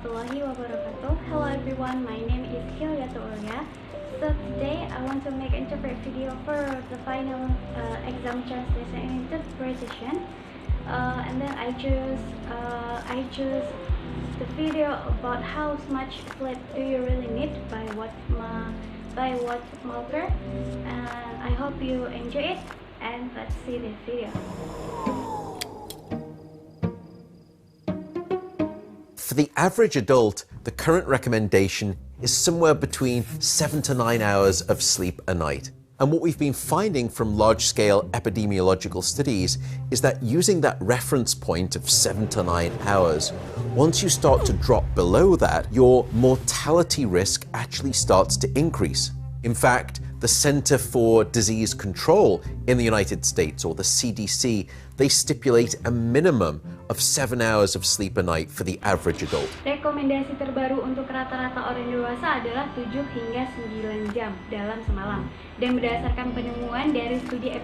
warahmatullahi wabarakatuh. Hello everyone, my name is Hilyatul Ulya. So today I want to make an interpret video for the final exam translation and interpretation. And then I choose the video about how much sleep do you really need by what marker. And I hope you enjoy it. And let's see the video. For the average adult, the current recommendation is somewhere between 7 to 9 hours of sleep a night. And what we've been finding from large-scale epidemiological studies is that using that reference point of 7 to 9 hours, once you start to drop below that, your mortality risk actually starts to increase. In fact, the Center for Disease Control in the United States, or the CDC, they stipulate a minimum of 7 hours of sleep a night for the average adult. Rekomendasi terbaru untuk rata-rata orang dewasa adalah 7 hingga 9 jam dalam semalam. Dan berdasarkan penemuan dari studi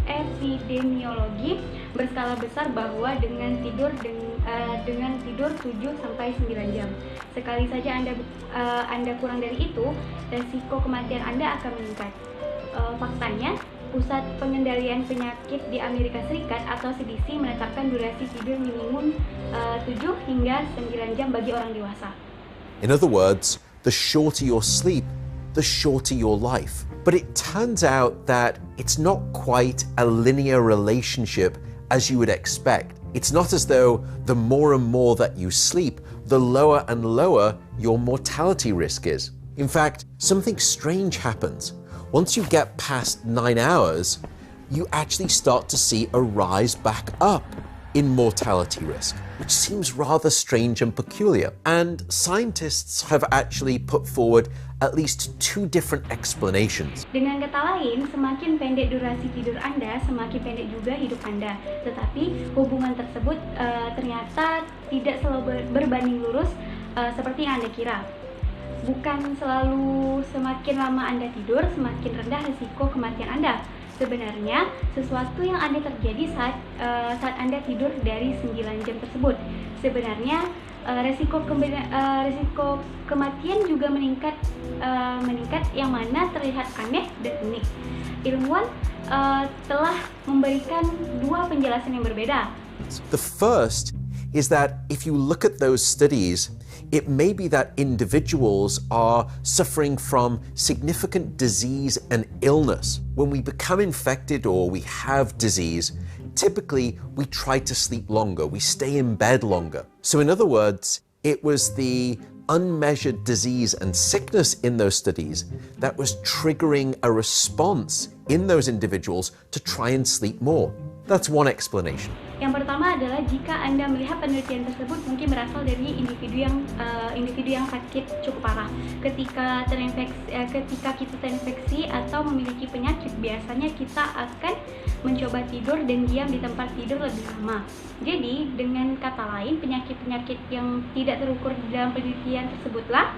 epidemiologi berskala besar bahwa dengan tidur 7 sampai 9 jam. Sekali saja Anda kurang dari itu, resiko kematian Anda akan meningkat. Faktanya, Pusat Pengendalian Penyakit di Amerika Serikat atau CDC menetapkan durasi tidur minimum 7 hingga 9 jam bagi orang dewasa. In other words, the shorter your sleep, the shorter your life. But it turns out that it's not quite a linear relationship as you would expect. It's not as though the more and more that you sleep, the lower and lower your mortality risk is. In fact, something strange happens. Once you get past 9 hours, you actually start to see a rise back up in mortality risk, which seems rather strange and peculiar. And scientists have actually put forward at least 2 different explanations. Dengan kata lain, semakin pendek durasi tidur Anda, semakin pendek juga hidup Anda. Tetapi hubungan tersebut ternyata tidak selalu berbanding lurus seperti yang Anda kira. Bukan selalu semakin lama Anda tidur, semakin rendah risiko kematian Anda. Sebenarnya, sesuatu yang ada terjadi saat Anda tidur dari 9 jam tersebut. Sebenarnya, risiko kematian juga meningkat yang mana terlihat aneh dan unik. Ilmuwan telah memberikan 2 penjelasan yang berbeda. The first is that if you look at those studies, it may be that individuals are suffering from significant disease and illness. When we become infected or we have disease, typically we try to sleep longer, we stay in bed longer. So in other words, it was the unmeasured disease and sickness in those studies that was triggering a response in those individuals to try and sleep more. That's one explanation. Yang pertama adalah jika Anda melihat penelitian tersebut mungkin berasal dari individu yang sakit cukup parah. Ketika kita terinfeksi atau memiliki penyakit, biasanya kita akan mencoba tidur dan diam di tempat tidur lebih lama. Jadi, dengan kata lain, penyakit-penyakit yang tidak terukur di dalam penelitian tersebutlah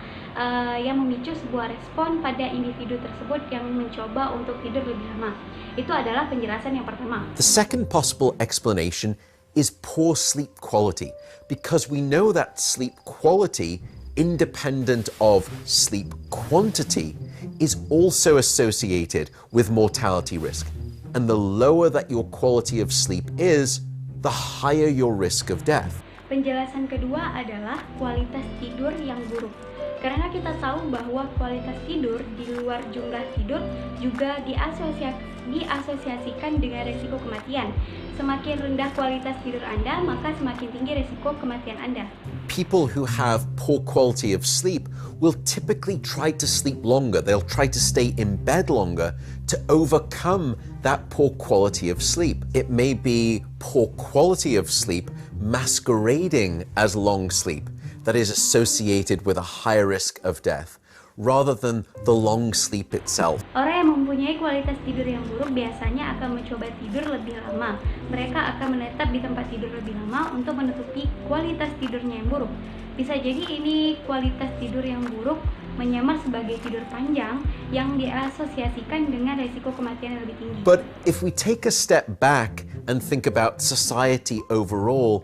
yang memicu sebuah respon pada individu tersebut yang mencoba untuk tidur lebih lama. Itu adalah penjelasan yang pertama. The second possible explanation is poor sleep quality, because we know that sleep quality, independent of sleep quantity, is also associated with mortality risk. And the lower that your quality of sleep is, the higher your risk of death. Penjelasan kedua adalah kualitas tidur yang buruk. Karena kita tahu bahwa kualitas tidur di luar jumlah tidur juga diasosiasikan dengan risiko kematian. Semakin rendah kualitas tidur Anda, maka semakin tinggi risiko kematian Anda. People who have poor quality of sleep will typically try to sleep longer. They'll try to stay in bed longer to overcome that poor quality of sleep. It may be poor quality of sleep masquerading as long sleep that is associated with a higher risk of death, rather than the long sleep itself. Orang yang mempunyai kualitas tidur yang buruk biasanya akan mencoba tidur lebih lama. Mereka akan menetap di tempat tidur lebih lama untuk menutupi kualitas tidurnya yang buruk. Bisa jadi ini kualitas tidur yang buruk menyamar sebagai tidur panjang yang diasosiasikan dengan risiko kematian yang lebih tinggi. But if we take a step back and think about society overall,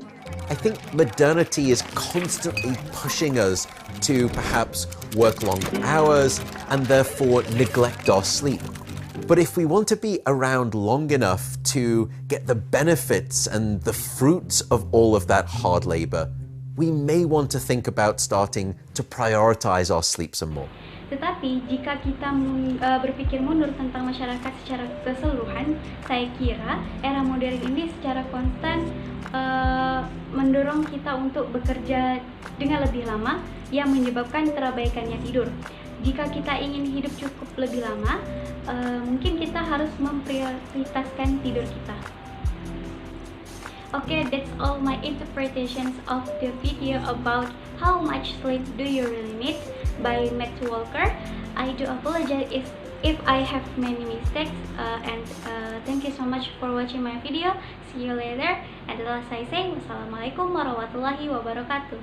I think modernity is constantly pushing us to perhaps work long hours and therefore neglect our sleep. But if we want to be around long enough to get the benefits and the fruits of all of that hard labor, we may want to think about starting to prioritize our sleep some more. Tetapi jika kita berpikir mundur tentang masyarakat secara keseluruhan, saya kira era modern ini secara konstan mendorong kita untuk bekerja dengan lebih lama yang menyebabkan terabaikannya tidur. Jika kita ingin hidup cukup lebih lama, mungkin kita harus memprioritaskan tidur kita. Okay, that's all my interpretations of the video about how much sleep do you really need by Matt Walker. I do apologize if I have many mistakes and thank you so much for watching my video. See you later. And as I say, wassalamualaikum warahmatullahi wabarakatuh.